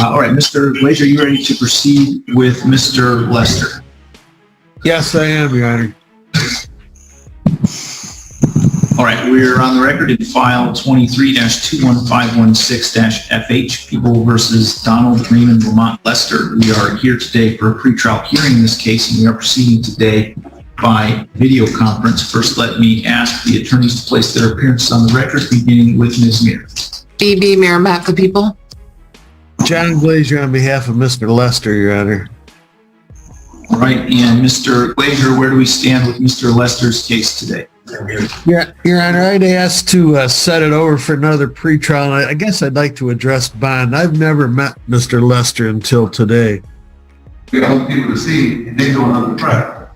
All right, Mr. Glazier, are you ready to proceed with Mr. Lester? Yes, I am, Your Honor. All right, we're on the record in file 23-21516-FH, People versus Donald Raymond Lamont Lester. We are here today for a pretrial hearing in this case, and we are proceeding today by video conference. First, let me ask the attorneys to place their appearances on the record, beginning with Ms. Meir. B.B. Meir on behalf of the people. John Glazier on behalf of Mr. Lester, Your Honor. All right, and Mr. Glazier, where do we stand with Mr. Lester's case today? Yeah, Your Honor, I'd ask to set it over for another pretrial. I guess I'd like to address bond. I've never met Mr. Lester until today. We got people to see, and they do another trial.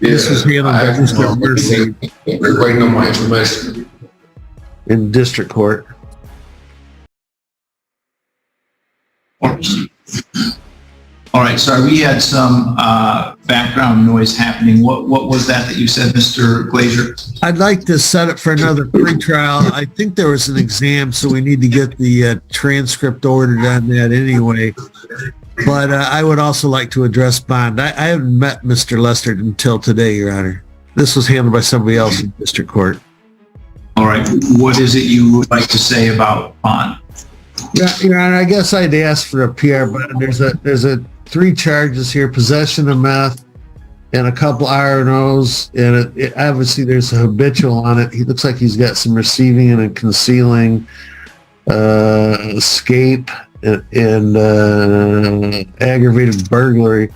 This was handled by Mr. Murphy We're waiting on my information. in district court. All right, sorry, we had some background noise happening. What was that you said, Mr. Glazier? I'd like to set it for another pretrial. I think there was an exam, so we need to get the transcript ordered on that anyway. But I would also like to address bond. I haven't met Mr. Lester until today, Your Honor. This was handled by somebody else in district court. All right, what is it you would like to say about bond? Yeah, Your Honor, I guess I'd ask for a PR bond. There's 3 charges here: possession of meth and a couple R&Os, and it obviously there's a habitual on it. He looks like he's got some receiving and concealing, escape, and aggravated burglary.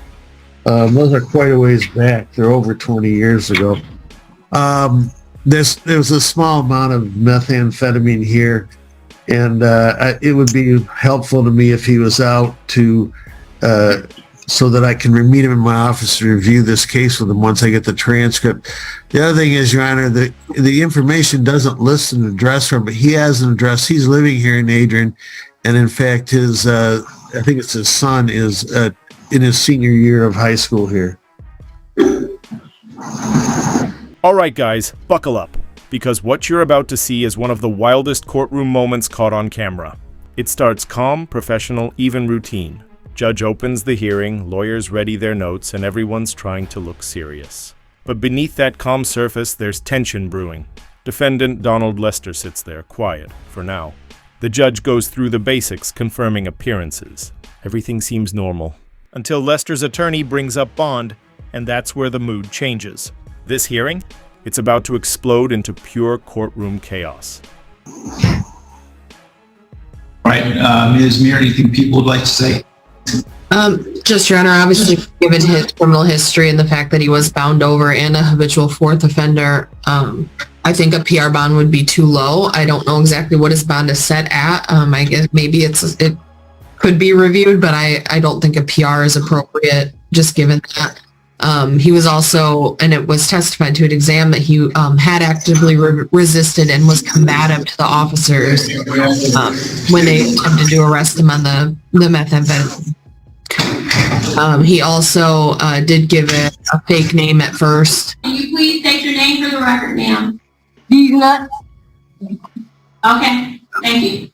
Those are quite a ways back. They're over 20 years ago. There was a small amount of methamphetamine here, and it would be helpful to me if he was out to so that I can meet him in my office to review this case with him once I get the transcript. The other thing is, Your Honor, the information doesn't list an address for him, but he has an address. He's living here in Adrian, and in fact, his I think it's his son is in his senior year of high school here. All right, guys, buckle up, because what you're about to see is one of the wildest courtroom moments caught on camera. It starts calm, professional, even routine. Judge opens the hearing, lawyers ready their notes, and everyone's trying to look serious. But beneath that calm surface, there's tension brewing. Defendant Donald Lester sits there, quiet, for now. The judge goes through the basics, confirming appearances. Everything seems normal. Until Lester's attorney brings up bond, and that's where the mood changes. This hearing? It's about to explode into pure courtroom chaos. All right, Ms. Meir, anything people would like to say? Just, Your Honor, obviously, given his criminal history and the fact that he was bound over and a habitual 4th offender, I think a PR bond would be too low. I don't know exactly what his bond is set at. I guess maybe it could be reviewed, but I don't think a PR is appropriate, just given that. He was also, and it was testified to an exam, that he had actively resisted and was combative to the officers when they attempted to arrest him on the methamphetamine. He also did give it a fake name at first. Can you please state your name for the record, ma'am? Okay, thank you.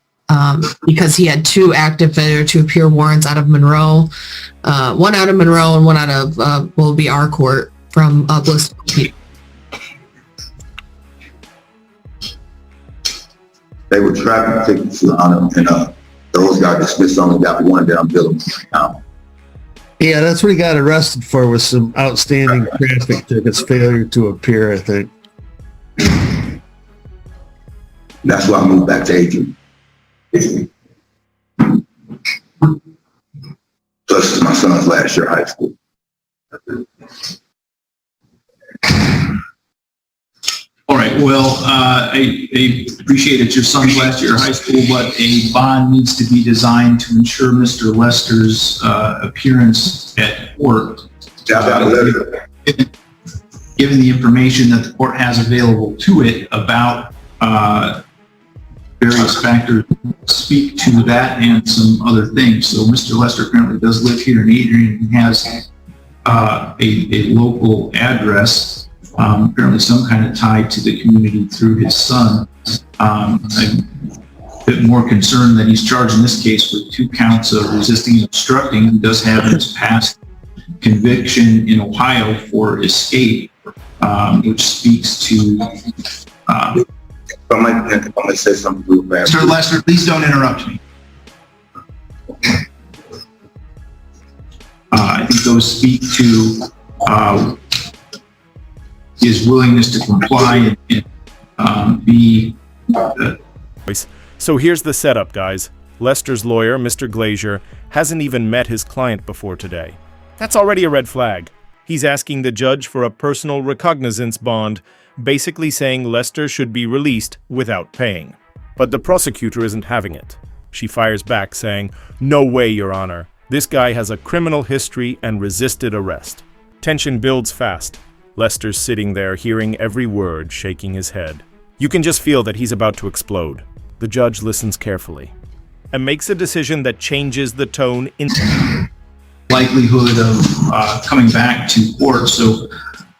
Because he had 2 active or 2 pure warrants out of Monroe, one out of Monroe and one out of will be our court from Blissville. They were traffic tickets, Your Honor, and those got dismissed. Only got one that I'm dealing with now. Yeah, that's what he got arrested for, was some outstanding traffic tickets, failure to appear, I think. That's why I moved back to Adrian. Plus, my son's last year of high school. All right, well, I appreciate it's your son's last year of high school, but a bond needs to be designed to ensure Mr. Lester's appearance at court. Given the information that the court has available to it about various factors, speak to that and some other things. So Mr. Lester currently does live here in Adrian and has a local address, apparently some kind of tie to the community through his son. bit more concerned that he's charged in this case with 2 counts of resisting and obstructing. He does have his past conviction in Ohio for escape, which speaks to... I might say something real fast. Mr. Lester, please don't interrupt me. I think those speak to his willingness to comply and be... So here's the setup, guys. Lester's lawyer, Mr. Glazier, hasn't even met his client before today. That's already a red flag. He's asking the judge for a personal recognizance bond, basically saying Lester should be released without paying. But the prosecutor isn't having it. She fires back saying, "No way, Your Honor. This guy has a criminal history and resisted arrest." Tension builds fast. Lester's sitting there hearing every word, shaking his head. You can just feel that he's about to explode. The judge listens carefully and makes a decision that changes the tone in likelihood of coming back to court. So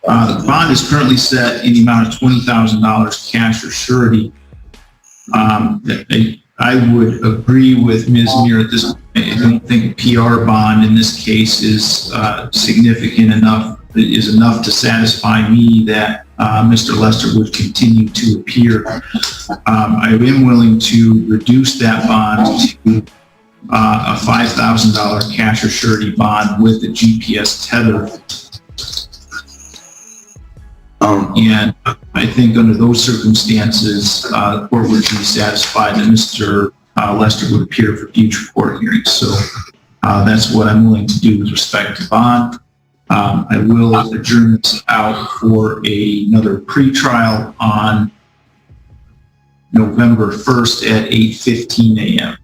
the bond is currently set in the amount of $20,000 cash or surety. I would agree with Ms. Muir at this point. I don't think a PR bond in this case is significant enough, is enough to satisfy me that Mr. Lester would continue to appear. I am willing to reduce that bond to a $5,000 cash or surety bond with the GPS tether. And I think under those circumstances, the court would be satisfied that Mr. Lester would appear for future court hearings. So that's what I'm willing to do with respect to bond. I will adjourn this out for another pretrial on November 1st at 8:15 a.m.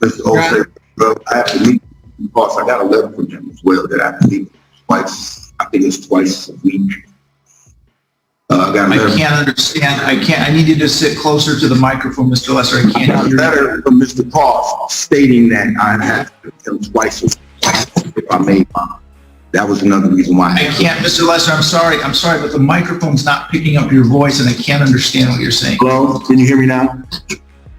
Mr. Olsen, I have to meet, because I got a letter from him as well that I have to meet twice. I think it's twice a week. I can't understand. I need you to sit closer to the microphone, Mr. Lester. I can't got a hear you. letter from Mr. Cross stating that I have to meet him twice a week if I may. That was another reason why. I can't, Mr. Lester, I'm sorry, but the microphone's not picking up your voice and I can't understand what you're saying. Hello, can you hear me now?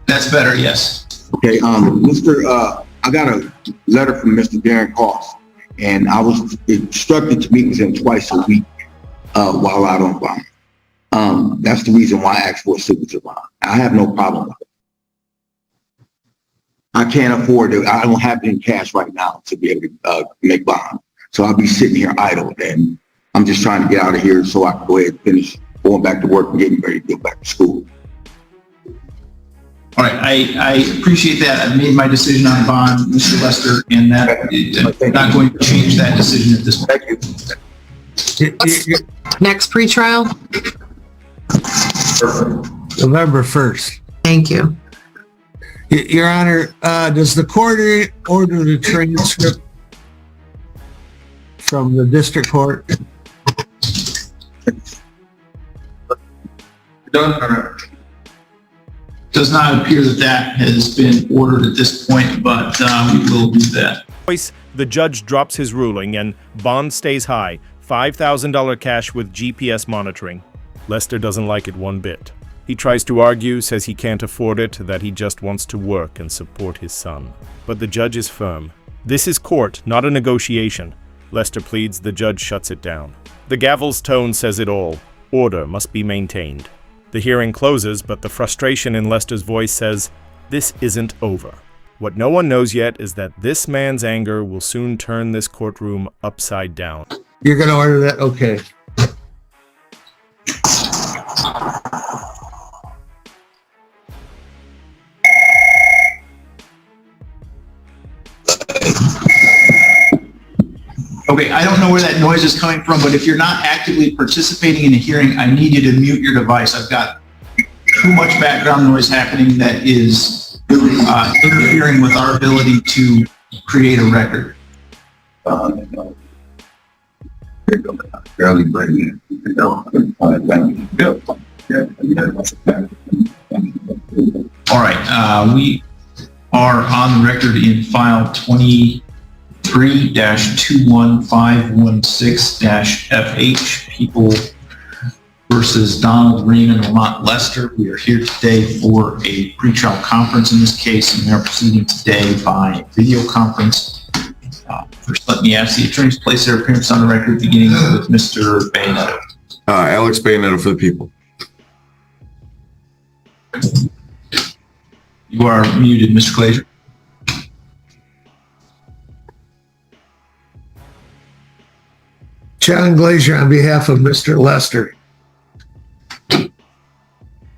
That's better, yes. Okay, I got a letter from Mr. Darren Cross, and I was instructed to meet with him twice a week while out on bond. That's the reason why I asked for a signature bond. I have no problem with it. I can't afford it. I don't have it in cash right now to be able to make bond. So I'll be sitting here idle, and I'm just trying to get out of here so I can go ahead and finish going back to work and getting ready to go back to school. All right, I appreciate that. I've made my decision on bond, Mr. Lester, and that I'm not going to change that decision at this point. Thank you. Next pretrial? November 1st. Thank you. Your Honor, does the court order the transcript from the district court? Does not appear that has been ordered at this point, but we will do that. The judge drops his ruling and bond stays high, $5,000 cash with GPS monitoring. Lester doesn't like it one bit. He tries to argue, says he can't afford it, that he just wants to work and support his son. But the judge is firm. This is court, not a negotiation. Lester pleads, the judge shuts it down. The gavel's tone says it all. Order must be maintained. The hearing closes, but the frustration in Lester's voice says, this isn't over. What no one knows yet is that this man's anger will soon turn this courtroom upside down. You're going to order that? Okay. Okay, I don't know where that noise is coming from, but if you're not actively participating in a hearing, I need you to mute your device. I've got too much background noise happening that is interfering with our ability to create a record. Barely breaking it. All right, we are on the record in file 23-21516-FH. People versus Donald Raymond Lamont Lester. We are here today for a pretrial conference in this case, and we are proceeding today by video conference. First, let me ask the attorneys to place their appearance on the record, beginning with Mr. Bayonetto. Alex Bayonetto for the people. You are muted, Mr. Glazer. John Glazier on behalf of Mr. Lester.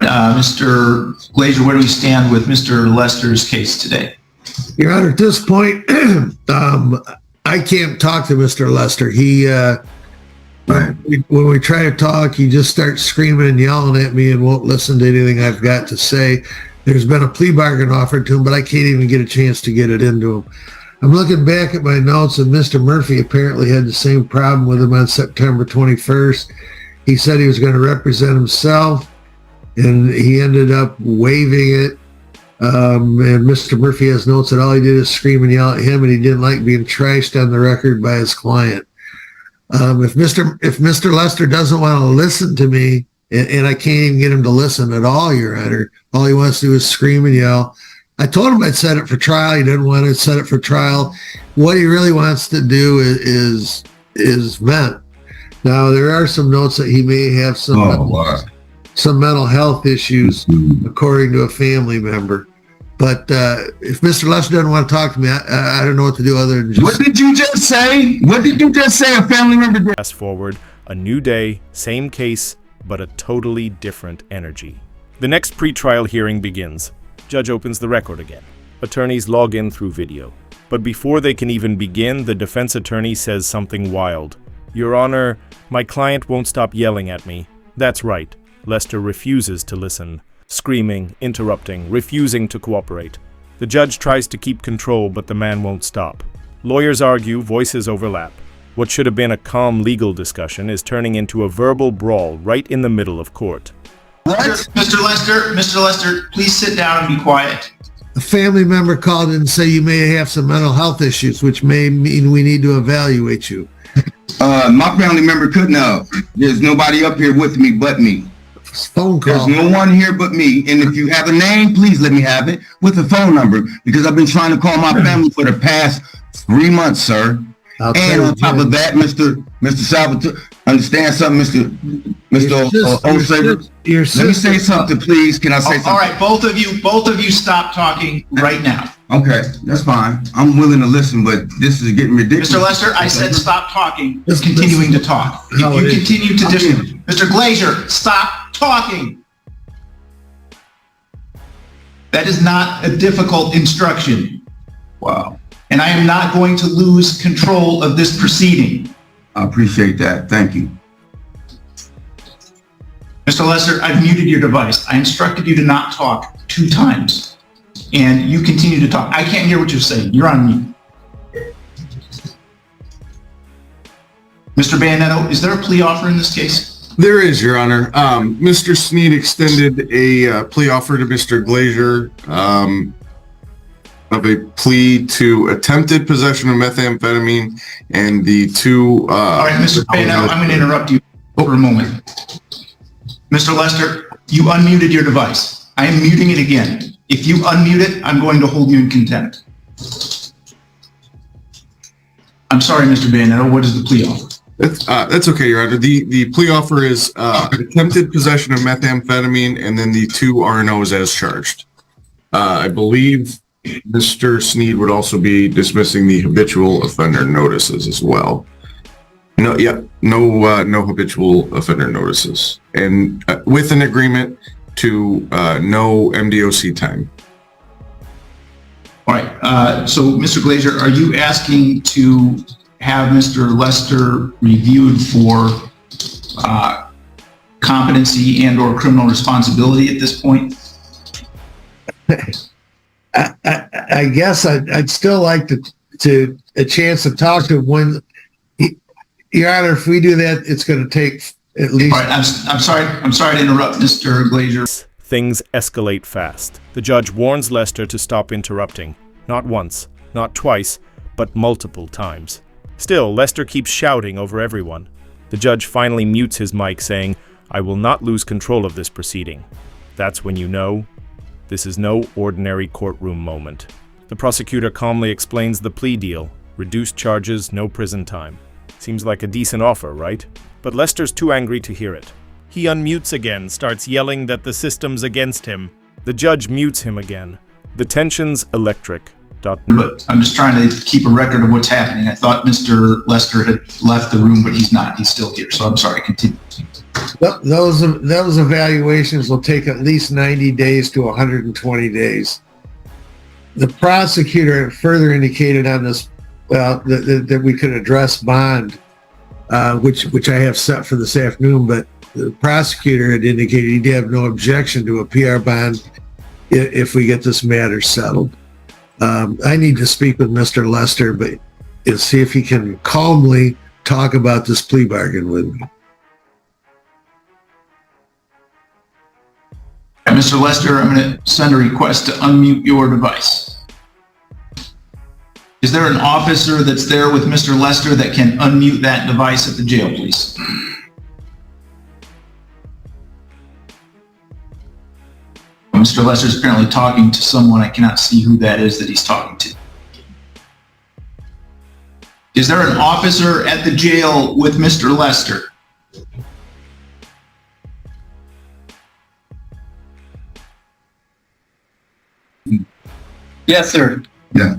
Mr. Glazer, where do we stand with Mr. Lester's case today? Your Honor, at this point, I can't talk to Mr. Lester. When we try to talk, he just starts screaming and yelling at me and won't listen to anything I've got to say. There's been a plea bargain offered to him, but I can't even get a chance to get it into him. I'm looking back at my notes, and Mr. Murphy apparently had the same problem with him on September 21st. He said he was going to represent himself, and he ended up waiving it. And Mr. Murphy has notes that all he did is scream and yell at him, and he didn't like being trashed on the record by his client. If Mr. Lester doesn't want to listen to me, and I can't even get him to listen at all, Your Honor, all he wants to do is scream and yell. I told him I'd set it for trial. He didn't want to set it for trial. What he really wants to do is vent. Now, there are some notes that he may have some mental health issues, according to a family member. But if Mr. Lester doesn't want to talk to me, I don't know what to do other than just... What did you just say? What did you just say? A family member did? Fast forward, a new day, same case, but a totally different energy. The next pretrial hearing begins. Judge opens the record again. Attorneys log in through video. But before they can even begin, the defense attorney says something wild. Your Honor, my client won't stop yelling at me. That's right. Lester refuses to listen, screaming, interrupting, refusing to cooperate. The judge tries to keep control, but the man won't stop. Lawyers argue, voices overlap. What should have been a calm legal discussion is turning into a verbal brawl right in the middle of court. What? Mr. Lester, please sit down and be quiet. A family member called in and say you may have some mental health issues, which may mean we need to evaluate you. My family member couldn't have. There's nobody up here with me but me. Phone call. There's no one here but me. And if you have a name, please let me have it with a phone number, because I've been trying to call my family for the past 3 months, sir. And on top of that, Mr. Salvatore, understand something, Mr. O'Saver? Let me say something, please. Can I say something? All right, both of you stop talking right now. Okay, that's fine. I'm willing to listen, but this is getting ridiculous. Mr. Lester, I said stop talking. It's continuing to talk. If you continue to Mr. Glazer, stop talking. That is not a difficult instruction. Wow. And I am not going to lose control of this proceeding. I appreciate that. Thank you. Mr. Lester, I've muted your device. I instructed you to not talk 2 times, and you continue to talk. I can't hear what you're saying. You're on mute. Mr. Bayonetto, is there a plea offer in this case? There is, Your Honor. Mr. Sneed extended a plea offer to Mr. Glazier of a plea to attempted possession of methamphetamine and the 2... All right, Mr. Bayonetto, I'm going to interrupt you for a moment. Mr. Lester, you unmuted your device. I am muting it again. If you unmute it, I'm going to hold you in contempt. I'm sorry, Mr. Bayonetto, what is the plea offer? That's okay, Your Honor. The plea offer is attempted possession of methamphetamine and then the 2 RNOs as charged. I believe Mr. Sneed would also be dismissing the habitual offender notices as well. No habitual offender notices, and with an agreement to no MDOC time. All right. So, Mr. Glazer, are you asking to have Mr. Lester reviewed for competency and/or criminal responsibility at this point? I guess I'd still like to a chance to talk to him when, Your Honor, if we do that, it's going to take at least... All right, I'm sorry to interrupt, Mr. Glazer. Things escalate fast. The judge warns Lester to stop interrupting. Not once, not twice, but multiple times. Still, Lester keeps shouting over everyone. The judge finally mutes his mic, saying, I will not lose control of this proceeding. That's when you know this is no ordinary courtroom moment. The prosecutor calmly explains the plea deal. Reduced charges, no prison time. Seems like a decent offer, right? But Lester's too angry to hear it. He unmutes again, starts yelling that the system's against him. The judge mutes him again. The tension's electric. But I'm just trying to keep a record of what's happening. I thought Mr. Lester had left the room, but he's not. He's still here. So I'm sorry. Continue. Those evaluations will take at least 90 days to 120 days. The prosecutor further indicated on this, that we could address bond, which I have set for this afternoon, but the prosecutor had indicated he'd have no objection to a PR bond if we get this matter settled. I need to speak with Mr. Lester, but see if he can calmly talk about this plea bargain with me. Mr. Lester, I'm going to send a request to unmute your device. Is there an officer that's there with Mr. Lester that can unmute that device at the jail, please? Mr. Lester is apparently talking to someone. I cannot see who that is that he's talking to. Is there an officer at the jail with Mr. Lester? Yes, sir. Yeah.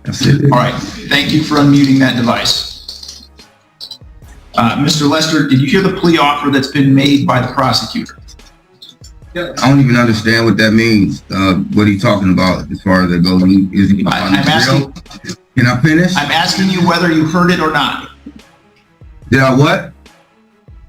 That's it. All right. Thank you for unmuting that device. Mr. Lester, did you hear the plea offer that's been made by the prosecutor? I don't even understand what that means. What are you talking about as far as that goes? Is he I'm asking. Can I finish? I'm asking you whether you heard it or not. Did I what?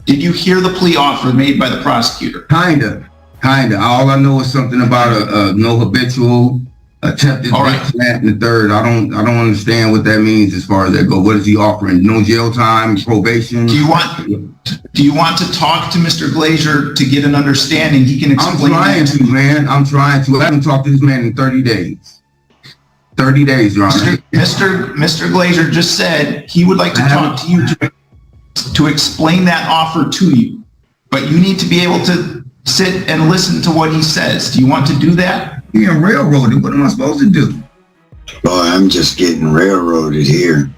Did you hear the plea offer made by the prosecutor? Kinda. All I know is something about a no habitual attempted All right. that and the third. I don't understand what that means as far as that goes. What is he offering? No jail time, probation? Do you want to talk to Mr. Glazier to get an understanding? He can explain that. I'm trying to. I haven't talked to this man in 30 days. 30 days, Your Honor. Mr. Glazier just said he would like to talk to you to explain that offer to you. But you need to be able to sit and listen to what he says. Do you want to do that? Being railroaded. What am I supposed to do? Boy, I'm just getting railroaded here.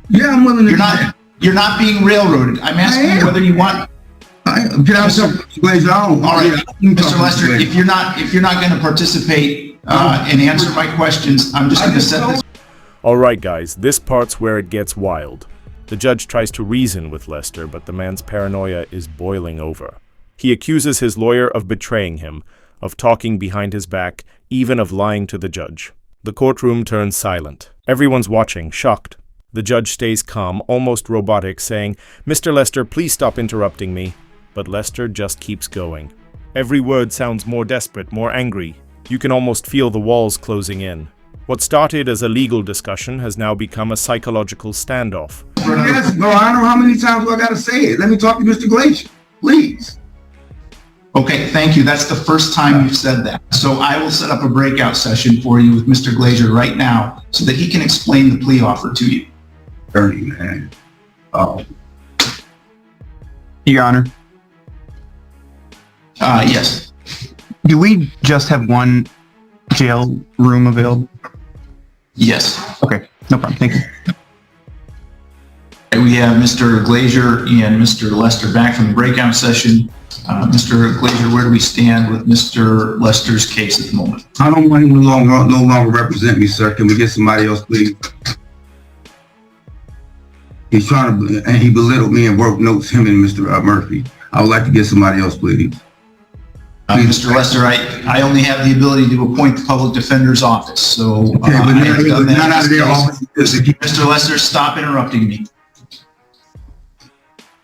Yeah, I'm willing to. You're not being railroaded. I'm asking you whether you want. Mr. All right, Mr. Lester, if you're not going to participate and answer my questions, I'm just going to set this. All right, guys, this part's where it gets wild. The judge tries to reason with Lester, but the man's paranoia is boiling over. He accuses his lawyer of betraying him, of talking behind his back, even of lying to the judge. The courtroom turns silent. Everyone's watching, shocked. The judge stays calm, almost robotic, saying, "Mr. Lester, please stop interrupting me." But Lester just keeps going. Every word sounds more desperate, more angry. You can almost feel the walls closing in. What started as a legal discussion has now become a psychological standoff. Yes, Your Honor, how many times do I got to say it? Let me talk to Mr. Glazier, please. Okay, thank you. That's the first time you've said that. So I will set up a breakout session for you with Mr. Glazier right now so that he can explain the plea offer to you. Dirty, man. Oh. Your Honor, Yes. do we just have one jail room available? Yes. Okay, no problem. Thank you. We have Mr. Glazier and Mr. Lester back from the breakout session. Mr. Glazier, where do we stand with Mr. Lester's case at the moment? I don't want him to no longer represent me, sir. Can we get somebody else, please? He's trying to, and he belittled me and wrote notes, him and Mr. Murphy. I would like to get somebody else, please. Mr. Lester, I only have the ability to appoint the public defender's office, so Okay, but I have done that. not out of their office. Mr. Lester, stop interrupting me.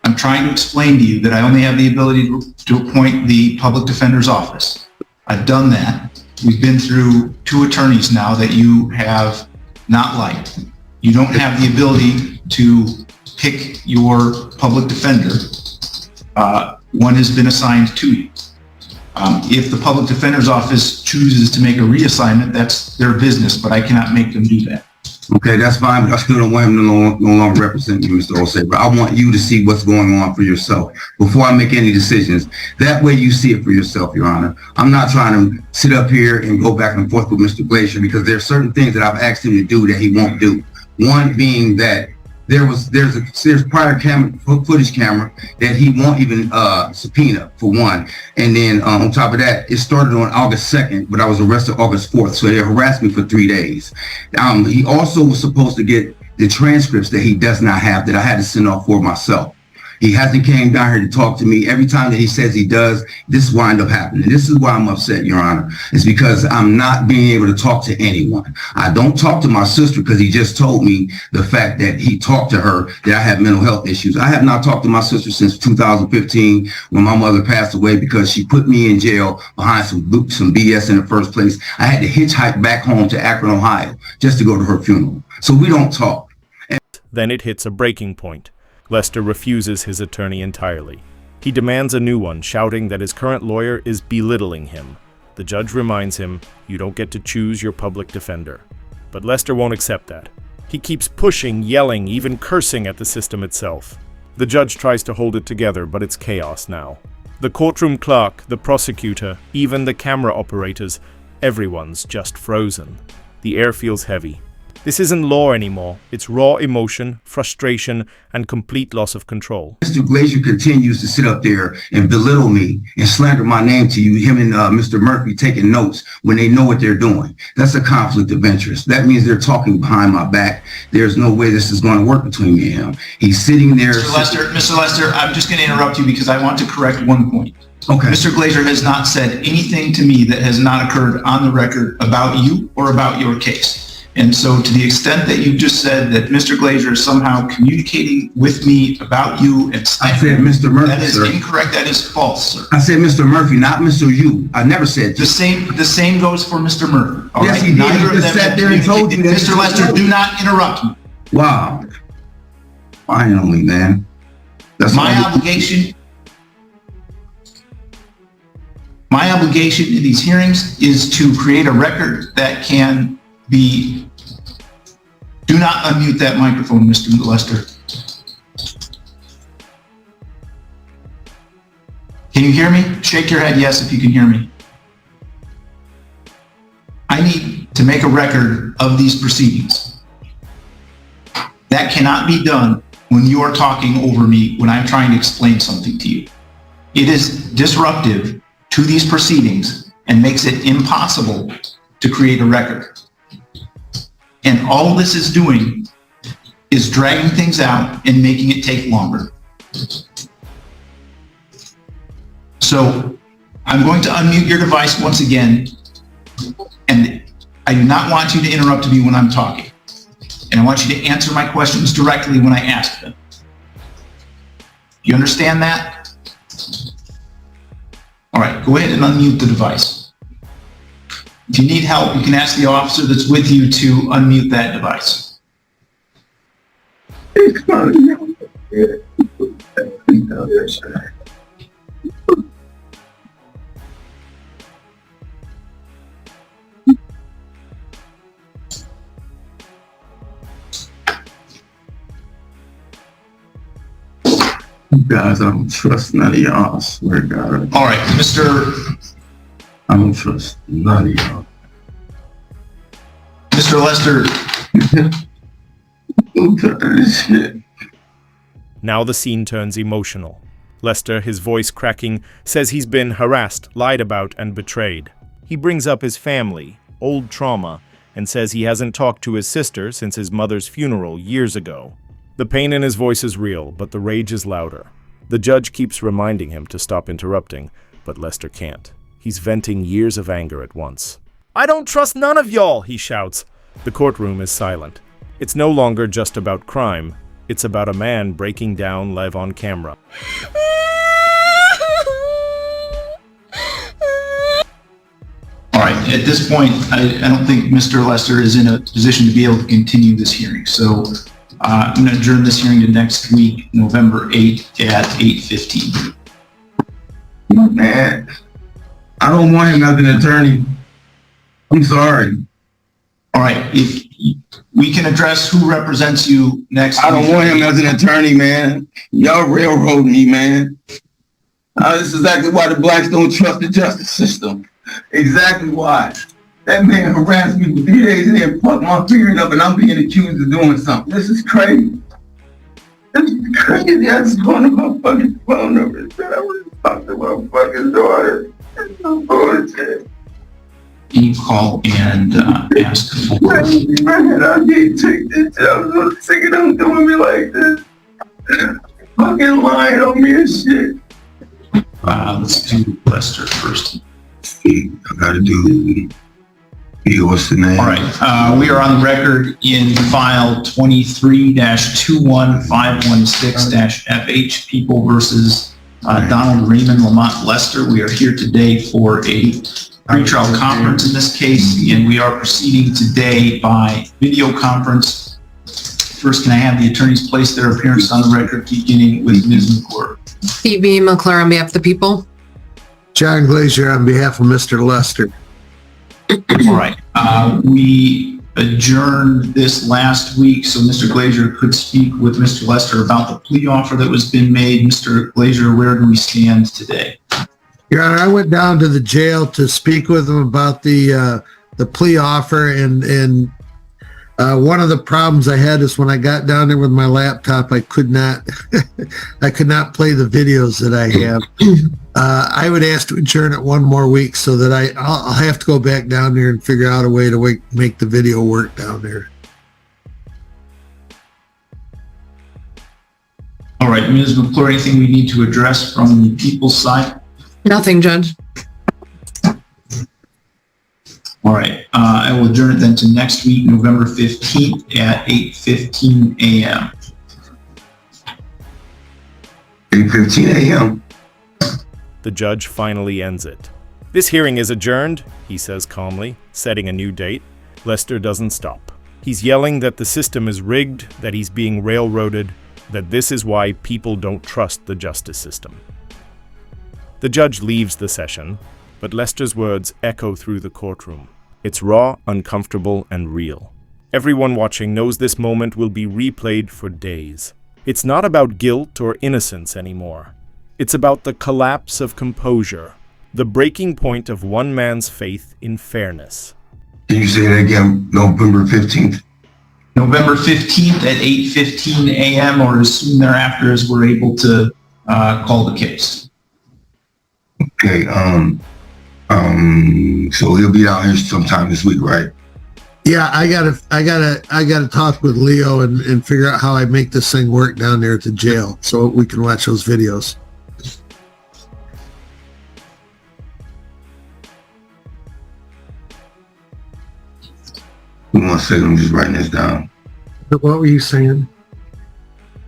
I'm trying to explain to you that I only have the ability to appoint the public defender's office. I've done that. We've been through 2 attorneys now that you have not liked. You don't have the ability to pick your public defender. One has been assigned to you. If the public defender's office chooses to make a reassignment, that's their business, but I cannot make them do that. Okay, that's fine, but I still don't want him to no longer represent you, Mr. Osei. But I want you to see what's going on for yourself before I make any decisions. That way you see it for yourself, Your Honor. I'm not trying to sit up here and go back and forth with Mr. Glacier because there's certain things that I've asked him to do that he won't do. One being that there's prior footage camera that he won't even subpoena, for one. And then on top of that, it started on August 2nd, but I was arrested August 4th, so they harassed me for 3 days. He also was supposed to get the transcripts that he does not have, that I had to send off for myself. He hasn't came down here to talk to me. Every time that he says he does, this wind up happening. This is why I'm upset, Your Honor. It's because I'm not being able to talk to anyone. I don't talk to my sister because he just told me the fact that he talked to her that I have mental health issues. I have not talked to my sister since 2015 when my mother passed away because she put me in jail behind some BS in the first place. I had to hitchhike back home to Akron, Ohio, just to go to her funeral. So we don't talk. Then it hits a breaking point. Lester refuses his attorney entirely. He demands a new one, shouting that his current lawyer is belittling him. The judge reminds him, you don't get to choose your public defender. But Lester won't accept that. He keeps pushing, yelling, even cursing at the system itself. The judge tries to hold it together, but it's chaos now. The courtroom clerk, the prosecutor, even the camera operators, everyone's just frozen. The air feels heavy. This isn't law anymore. It's raw emotion, frustration, and complete loss of control. Mr. Glacier continues to sit up there and belittle me and slander my name to you, him and Mr. Murphy taking notes when they know what they're doing. That's a conflict of interest. That means they're talking behind my back. There's no way this is going to work between me and him. He's sitting there. Mr. Lester, I'm just going to interrupt you because I want to correct one point. Okay. Mr. Glacier has not said anything to me that has not occurred on the record about you or about your case. And so to the extent that you just said that Mr. Glacier is somehow communicating with me about you and I said Mr. Murphy, that is sir. incorrect. That is false, sir. I said Mr. Murphy, not Mr. You. I never said The same goes for Mr. Murphy. All Yes, right? he did. Neither He of just them sat there and told you that Mr. Lester, do not interrupt me. Wow. Finally, man. That's My obligation in these hearings is to create a record that can be. Do not unmute that microphone, Mr. Lester. Can you hear me? Shake your head yes if you can hear me. I need to make a record of these proceedings. That cannot be done when you are talking over me when I'm trying to explain something to you. It is disruptive to these proceedings and makes it impossible to create a record. And all this is doing is dragging things out and making it take longer. So I'm going to unmute your device once again, and I do not want you to interrupt me when I'm talking. And I want you to answer my questions directly when I ask them. You understand that? All right, go ahead and unmute the device. If you need help, you can ask the officer that's with you to unmute that device. You guys, I don't trust none of y'all. I swear to God. All right, Mr. I don't trust none of y'all. Mr. Lester, Now the scene turns emotional. Lester, his voice cracking, says he's been harassed, lied about, and betrayed. He brings up his family, old trauma, and says he hasn't talked to his sister since his mother's funeral years ago. The pain in his voice is real, but the rage is louder. The judge keeps reminding him to stop interrupting, but Lester can't. He's venting years of anger at once. I don't trust none of y'all, he shouts. The courtroom is silent. It's no longer just about crime. It's about a man breaking down live on camera. all right, at this point, I don't think Mr. Lester is in a position to be able to continue this hearing. So I'm going to adjourn this hearing to next week, November 8th at 8:15. Man, I don't want him as an attorney. I'm sorry. All right, if We can address who represents you next. I don't want him as an attorney, man. Y'all railroad me, man. This is exactly why the blacks don't trust the justice system. Exactly why. That man harassed me for 3 days and then fucked my period up, and I'm being accused of doing something. This is crazy. This is crazy. I just going to my fucking phone number and said I want to talk to my fucking daughter. That's no bullshit. You call and ask for. Man, I can't take this. I was so sick of them doing me like this. Fucking lying on me and shit. Let's do Lester first. I gotta do. What's the name? All right. We are on the record in file 23-21516-FH, People versus Donald Raymond Lamont Lester. We are here today for a pretrial conference in this case, and we are proceeding today by video conference. First, can I have the attorneys place their appearance on the record, beginning with Ms. McClure? Phoebe McClure on behalf of the people. John Glazier on behalf of Mr. Lester. All right. We adjourned this last week so Mr. Glazier could speak with Mr. Lester about the plea offer that was been made. Mr. Glazier, where do we stand today? Your Honor, I went down to the jail to speak with him about the plea offer, and one of the problems I had is when I got down there with my laptop, I could not play the videos that I have. I would ask to adjourn it one more week so that I'll have to go back down there and figure out a way to make the video work down there. All right, Ms. McClure, anything we need to address from the people's side? Nothing, Judge. All right, I will adjourn it then to next week, November 15th at 8:15 a.m. 8:15 a.m. The judge finally ends it. This hearing is adjourned, he says calmly, setting a new date. Lester doesn't stop. He's yelling that the system is rigged, that he's being railroaded, that this is why people don't trust the justice system. The judge leaves the session, but Lester's words echo through the courtroom. It's raw, uncomfortable, and real. Everyone watching knows this moment will be replayed for days. It's not about guilt or innocence anymore. It's about the collapse of composure, the breaking point of one man's faith in fairness. Can you say that again? November 15th? November 15th at 8:15 a.m. or as soon thereafter as we're able to call the case. Okay, so he'll be out here sometime this week, right? Yeah, I gotta talk with Leo and figure out how I make this thing work down there at the jail so we can watch those videos. One second, I'm just writing this down. What were you saying?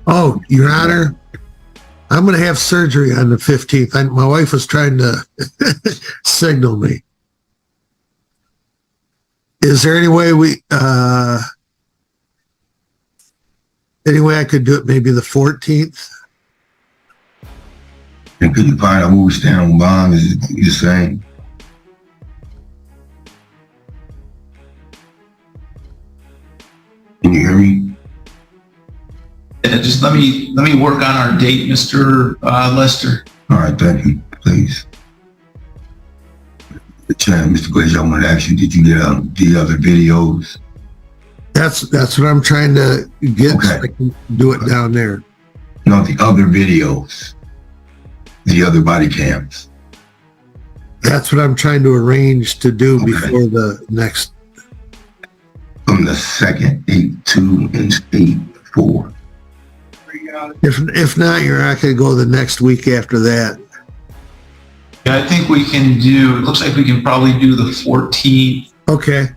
Oh, Your Honor, I'm going to have surgery on the 15th. My wife was trying to signal me. Is there any way I could do it maybe the 14th? And could you find out where we stand on bond? Is it you saying? Can you hear me? Just let me work on our date, Mr. Lester. All right, thank you. Please. Mr. Glazier, I want to ask you, did you get the other videos? That's what I'm trying to get. Okay. So I can do it down there. No, the other videos. The other body cams. That's what I'm trying to arrange to do Okay. before the next. From the second 8-2 and 8-4. If not, Your Honor, I could go the next week after that. Yeah, I think we can do, it looks like we can probably do the 14th. Okay.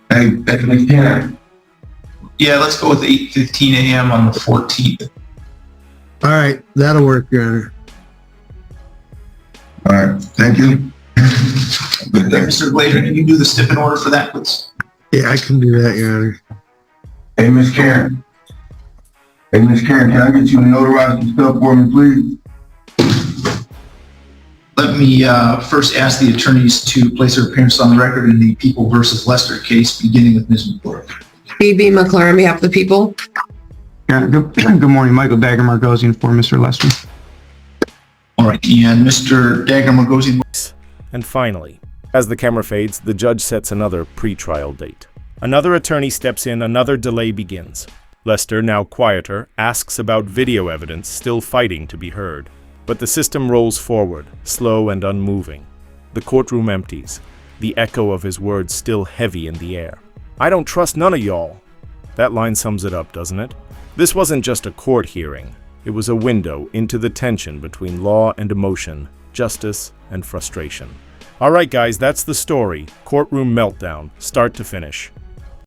Hey, that's my camera. Yeah, let's go with 8:15 a.m. on the 14th. All right. That'll work, Your Honor. All right, thank you. Good day. Mr. Glazier, can you do the stipend order for that, please? Yeah, I can do that, Your Honor. Hey, Miss Karen. Hey, Miss Karen, can I get you to notarize some stuff for me, please? Let me first ask the attorneys to place their appearance on the record in the People versus Lester case, beginning with Ms. McClure. BB McClure on behalf of the people. Yeah, good morning. Michael Dagger Margosian for Mr. Lester. All right, and Mr. Dagger Margosian. And finally, as the camera fades, the judge sets another pre-trial date. Another attorney steps in, another delay begins. Lester, now quieter, asks about video evidence still fighting to be heard. But the system rolls forward, slow and unmoving. The courtroom empties, the echo of his words still heavy in the air. I don't trust none of y'all. That line sums it up, doesn't it? This wasn't just a court hearing. It was a window into the tension between law and emotion, justice and frustration. All right, guys, that's the story. Courtroom meltdown, start to finish.